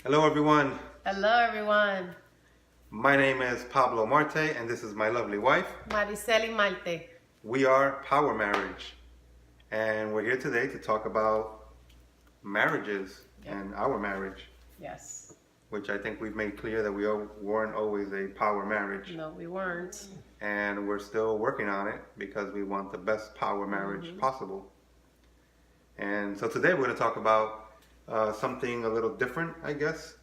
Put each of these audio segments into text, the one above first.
Hello, everyone. Hello, everyone. My name is Pablo Marte, and this is my lovely wife. Marisely, Marte. We are Power Marriage, and we're here today to talk about marriages Yep. and our marriage, Yes. which I think we've made clear that we weren't always a power marriage, No, we weren't. and we're still working on it because we want the best power marriage possible. And so today we're going to talk about something a little different, I guess.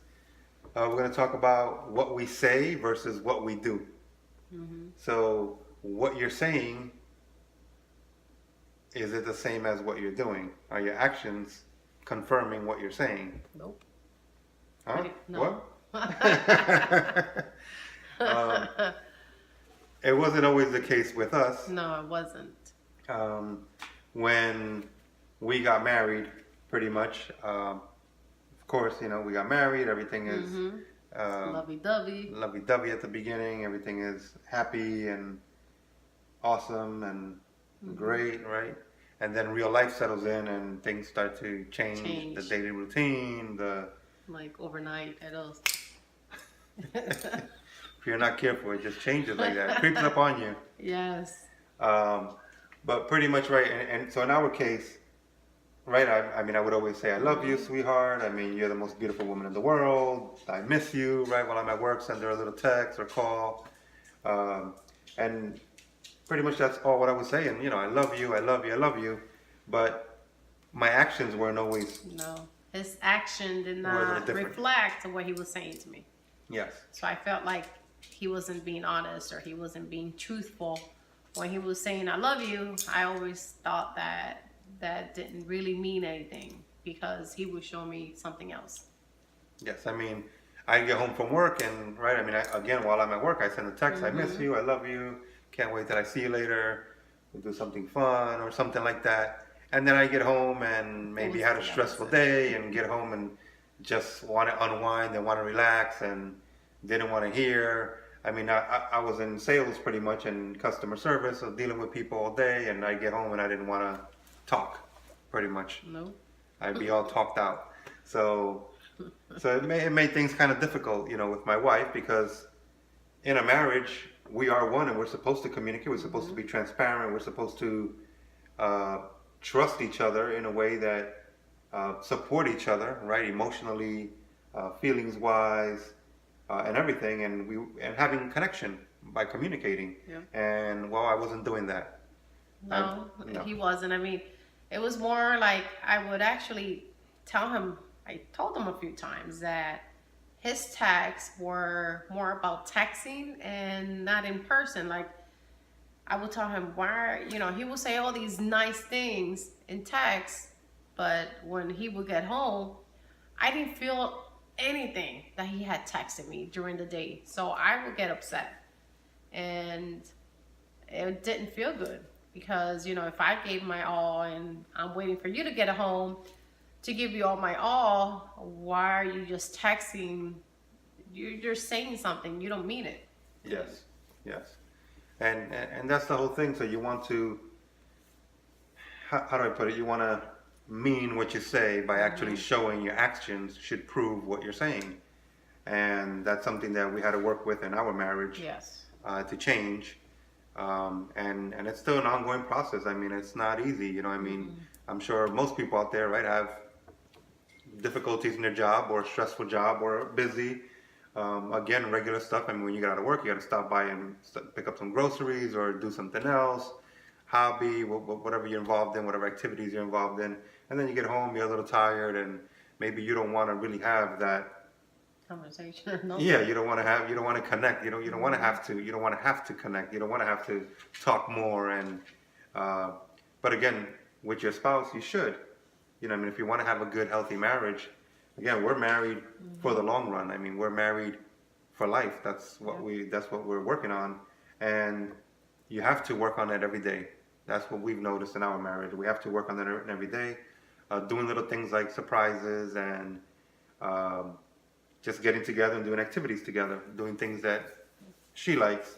We're going to talk about what we say versus what we do. So, what you're saying, is it the same as what you're doing? Are your actions confirming what you're saying? Nope. Huh? No. What? um, it wasn't always the case with us. No, it wasn't. When we got married, pretty much, of course, we got married. Everything is Lovey-dovey. lovey-dovey at the beginning. Everything is happy and awesome and great, right? And then real life settles in and things start to change. The daily routine, Like overnight, it'll. if you're not careful, it just changes like that. It creeps up on you. Yes. But pretty much, right? And so in our case, right, I mean, I would always say, I love you, sweetheart. I mean, you're the most beautiful woman in the world. I miss you, right? While I'm at work, send her a little text or call. And pretty much that's all what I was saying. I love you, I love you, I love you. But my actions weren't always. No. His action did Were a little not different. reflect what he was saying to me. Yes. So I felt like he wasn't being honest or he wasn't being truthful. When he was saying, I love you, I always thought that didn't really mean anything because he would show me something else. Yes, I mean, I get home from work and, right, I mean, again, while I'm at work, I send a text, I miss you, I love you, can't wait till I see you later, we'll do something fun or something like that. And then I get home and maybe had a stressful day and get home and just want to unwind and want to relax and didn't want to hear. I mean, I was in sales pretty much and customer service, so dealing with people all day, and I get home and I didn't want to talk, pretty much. No. I'd be all talked out. So it made things kind of difficult, with my wife, because in a marriage, we are one and we're supposed to communicate. We're supposed to be transparent. We're supposed to trust each other in a way that support each other, right? Emotionally, feelings wise, and everything, and having connection by communicating. Yeah. And well, I wasn't doing that. No, No. he wasn't. I mean, it was more like I would actually tell him, I told him a few times that his texts were more about texting and not in person. Like, I would tell him, he would say all these nice things in text, but when he would get home, I didn't feel anything that he had texted me during the day. So I would get upset. And it didn't feel good because, if I gave my all and I'm waiting for you to get home to give you all my all, why are you just texting? You're saying something, you don't mean it. Yes, yes. And that's the whole thing. So you want to, how do I put it? You want to mean what you say by actually showing your actions should prove what you're saying. And that's something that we had to work with in our marriage. Yes. To change. And it's still an ongoing process. I mean, it's not easy. I mean, I'm sure most people out there, right, have difficulties in their job or a stressful job or busy. Again, regular stuff. I mean, when you get out of work, you got to stop by and pick up some groceries or do something else, hobby, whatever you're involved in, whatever activities you're involved in. And then you get home, you're a little tired, and maybe you don't want to really have that Conversation. No. Yeah, you don't want to connect. You don't want to have to. You don't want to have to connect. You don't want to have to talk more. And but again, with your spouse, you should. I mean, if you want to have a good, healthy marriage, again, we're married for the long run. I mean, we're married for life. That's what we're working on, and you have to work on it every day. That's what we've noticed in our marriage. We have to work on it every day, doing little things like surprises and. Just getting together and doing activities together, doing things that she likes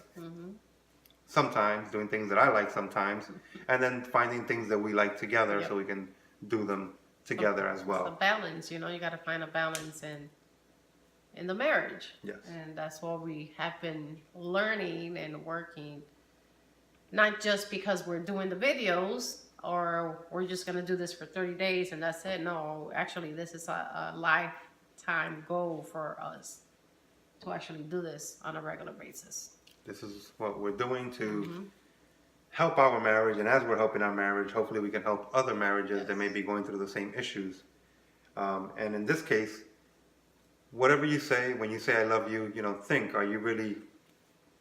sometimes, doing things that I like sometimes, and then finding things that we like together so we can do them together as It's a well. balance, you got to find a balance, and in the marriage. Yes. And that's what we have been learning and working, not just because we're doing the videos or we're just going to do this for 30 days and that's it. No, actually, this is a lifetime goal for us to actually do this on a regular basis. This is what we're doing to help our marriage, and as we're helping our marriage, hopefully we can help other marriages that may be going through the same issues. And in this case, whatever you say, when you say I love you, think, are you really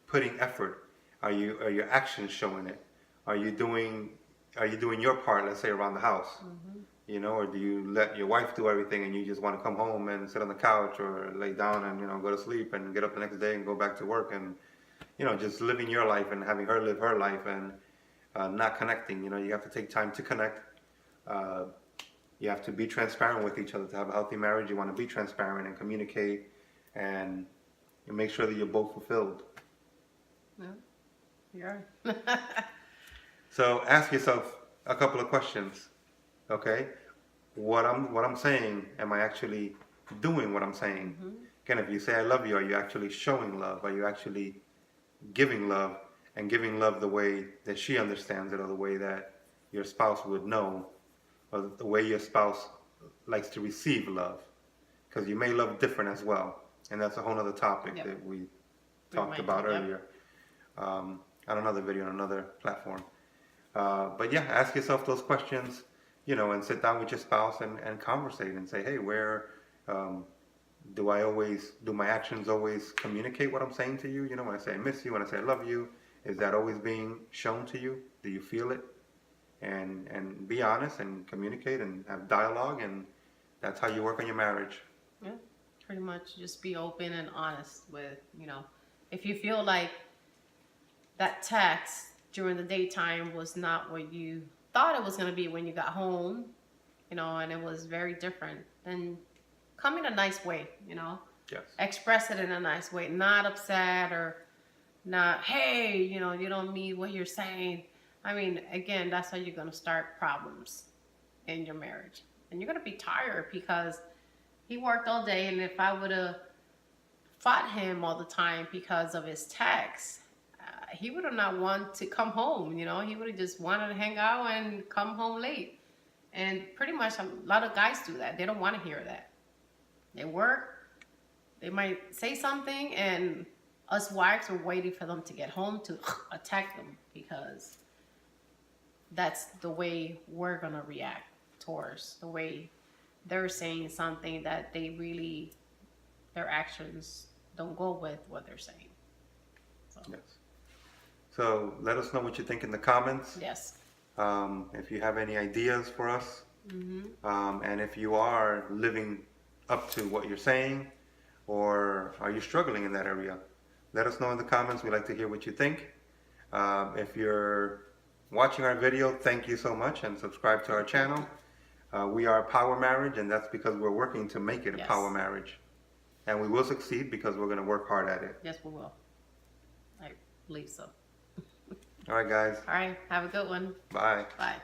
putting effort? Are your actions showing it? Are you doing your part, let's say around the house? Or do you let your wife do everything and you just want to come home and sit on the couch or lay down and go to sleep and get up the next day and go back to work and just living your life and having her live her life and not connecting? You have to take time to connect. You have to be transparent with each other to have a healthy marriage. You want to be transparent and communicate and make sure that you're both fulfilled. Yeah. So ask yourself a couple of questions. Okay, what I'm saying, am I actually doing what I'm saying? Again, if you say I love you, are you actually showing love? Are you actually giving love, and giving love the way that she understands it, or the way that your spouse would know, or the way your spouse likes to receive love? Because you may love different as well, and that's a whole other topic that we talked about earlier on another video on another platform. But yeah, ask yourself those questions, and sit down with your spouse and conversate and say, hey, where do my actions always communicate what I'm saying to you? When I say I miss you, when I say I love you, is that always being shown to you? Do you feel it? And be honest and communicate and have dialogue, and that's how you work on your marriage. Yeah, pretty much just be open and honest with, if you feel like that text during the daytime was not what you thought it was going to be when you got home, and it was very different, then come in a nice way, Yes. Express it in a nice way, not upset or not, hey, you don't mean what you're saying. I mean, again, that's how you're going to start problems in your marriage. And you're going to be tired because he worked all day, and if I would have fought him all the time because of his texts, he would have not wanted to come home, he would have just wanted to hang out and come home late. And pretty much a lot of guys do that. They don't want to hear that. They work, they might say something, and us wives are waiting for them to get home to attack them, because that's the way we're going to react towards the way they're saying something that their actions don't go with what they're saying. So. Yes. So let us know what you think in the comments. Yes. If you have any ideas for us, and if you are living up to what you're saying, or are you struggling in that area, let us know in the comments. We'd like to hear what you think. If you're watching our video, thank you so much, and subscribe to our channel. We are Power Marriage, and that's because we're working to make it a power marriage. And we will succeed because we're going to work hard at it. Yes, we will. I believe so. All right, guys. All right. Have a good one. Bye. Bye.